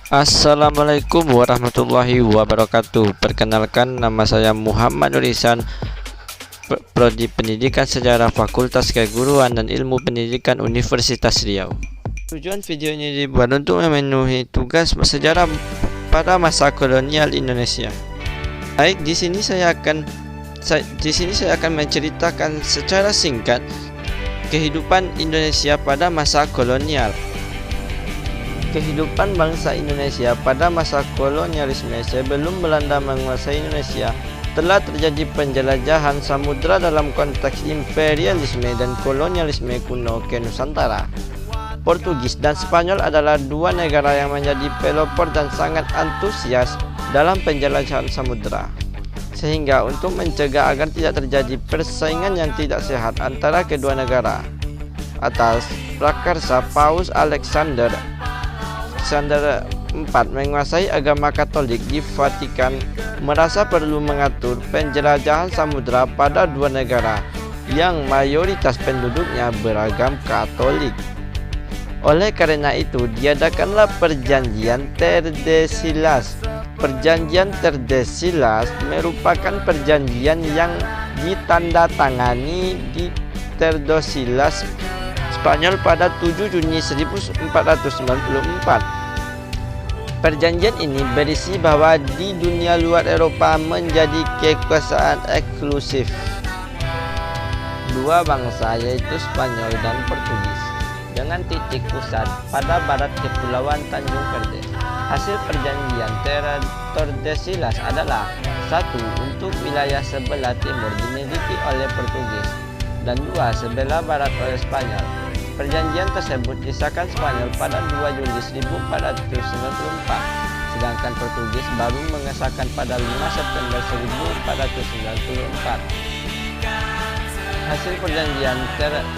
Assalamualaikum warahmatullahi wabarakatuh. Perkenalkan, nama saya Muhammad Nurisan, Prodi Pendidikan Sejarah Fakultas Keguruan dan Ilmu Pendidikan Universitas Riau. Tujuan video ini dibuat untuk memenuhi tugas sejarah pada masa kolonial Indonesia. Baik, di sini saya akan menceritakan secara singkat kehidupan Indonesia pada masa kolonial. Kehidupan bangsa Indonesia pada masa kolonialisme sebelum Belanda menguasai Indonesia telah terjadi penjelajahan samudera dalam konteks imperialisme dan kolonialisme kuno ke Nusantara. Portugis dan Spanyol adalah dua negara yang menjadi pelopor dan sangat antusias dalam penjelajahan samudera. Sehingga untuk mencegah agar tidak terjadi persaingan yang tidak sehat antara kedua negara, atas prakarsa Paus Alexander IV menguasai agama Katolik di Vatikan merasa perlu mengatur penjelajahan samudera pada dua negara yang mayoritas penduduknya beragam Katolik. Oleh karena itu, diadakanlah Perjanjian Tordesillas. Perjanjian Tordesillas merupakan perjanjian yang ditandatangani di Tordesillas, Spanyol pada 7 Juni 1494. Perjanjian ini berisi bahwa di dunia luar Eropa menjadi kekuasaan eksklusif dua bangsa, yaitu Spanyol dan Portugis, dengan titik pusat pada barat Kepulauan Tanjung Verde. Hasil perjanjian Tordesillas adalah: 1. Untuk wilayah sebelah timur dimiliki oleh Portugis, dan 2. sebelah barat oleh Spanyol. Perjanjian tersebut disahkan Spanyol pada 2 Juli 1494, sedangkan Portugis baru mengesahkan pada 5 September 1494. Hasil perjanjian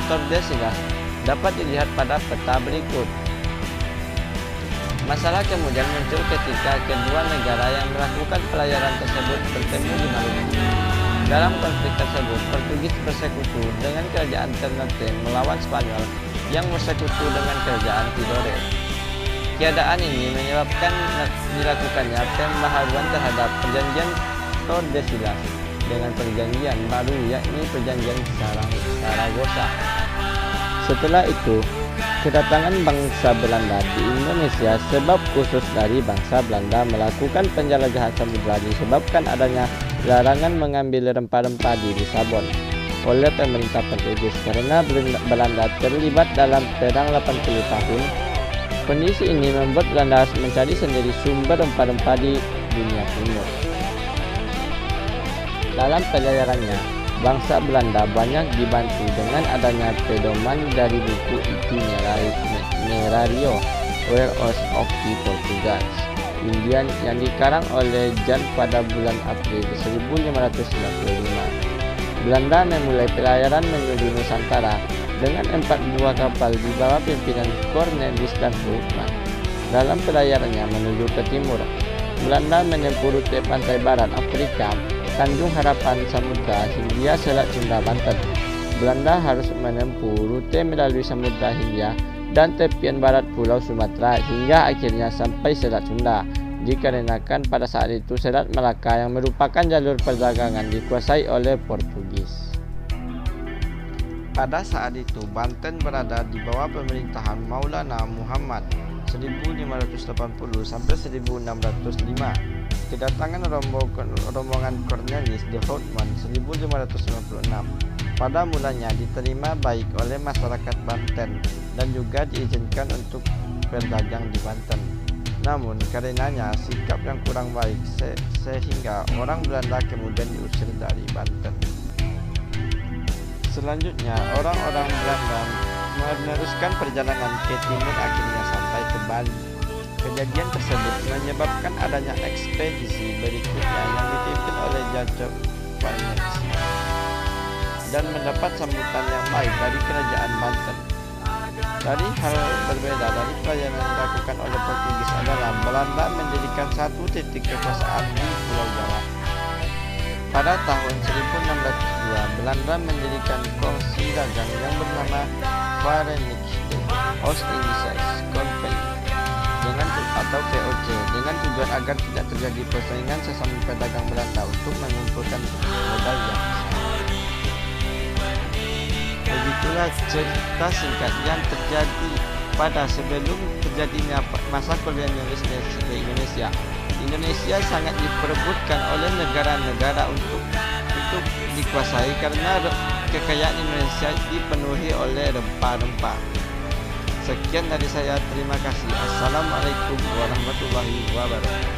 Tordesillas dapat dilihat pada peta berikut. Masalah kemudian muncul ketika kedua negara yang melakukan pelayaran tersebut bertemu di Maluku. Dalam konflik tersebut, Portugis bersekutu dengan kerajaan Ternate melawan Spanyol yang bersekutu dengan kerajaan Tidore. Keadaan ini menyebabkan dilakukannya pembaharuan terhadap perjanjian Tordesillas dengan perjanjian baru, yakni perjanjian Saragossa. Setelah itu, kedatangan bangsa Belanda di Indonesia sebab khusus dari bangsa Belanda melakukan penjelajahan samudera disebabkan adanya larangan mengambil rempah-rempah di Lisabon oleh pemerintah Portugis karena Belanda terlibat dalam perang 80 tahun. Kondisi ini membuat Belanda harus mencari sendiri sumber rempah-rempah di dunia timur. Dalam pelayarannya, bangsa Belanda banyak dibantu dengan adanya pedoman dari buku Itinerario Wars of the Portuguese Indian yang dikarang oleh Jan pada bulan April 1595. Belanda memulai pelayaran menuju Nusantara dengan 4 buah kapal di bawah pimpinan Cornelis dan Hulkman. Dalam pelayarannya menuju ke timur, Belanda menempuh rute pantai barat Afrika, Tanjung Harapan Samudra Hindia, Selat Sunda, Banten. Belanda harus menempuh rute melalui Samudra Hindia dan tepian barat Pulau Sumatera hingga akhirnya sampai Selat Sunda. Dikarenakan pada saat itu Selat Malaka yang merupakan jalur perdagangan dikuasai oleh Portugis. Pada saat itu Banten berada di bawah pemerintahan Maulana Muhammad 1580 sampai 1605. Kedatangan rombongan Cornelis de Houtman 1596 pada mulanya diterima baik oleh masyarakat Banten dan juga diizinkan untuk berdagang di Banten. Namun karenanya sikap yang kurang baik sehingga orang Belanda kemudian diusir dari Banten. Selanjutnya orang-orang Belanda meneruskan perjalanan ke timur akhirnya sampai ke Bali. Kejadian tersebut menyebabkan adanya ekspedisi berikutnya yang dipimpin oleh Jacob Fairfax dan mendapat sambutan yang baik dari kerajaan Banten. Dari hal berbeda dari pelayaran yang dilakukan oleh Portugis adalah Belanda mendirikan satu titik kekuasaan di Pulau Jawa. Pada tahun 1602, Belanda mendirikan kongsi dagang yang bernama Verenigde Oost-Indische Compagnie dengan atau VOC dengan tujuan agar tidak terjadi persaingan sesama pedagang berantah untuk mengumpulkan modal yang besar. Begitulah cerita singkat yang terjadi pada sebelum terjadinya masa kolonialisme di Indonesia. Indonesia sangat diperebutkan oleh negara-negara untuk dikuasai karena kekayaan Indonesia dipenuhi oleh rempah-rempah. Sekian dari saya, terima kasih. Assalamualaikum warahmatullahi wabarakatuh.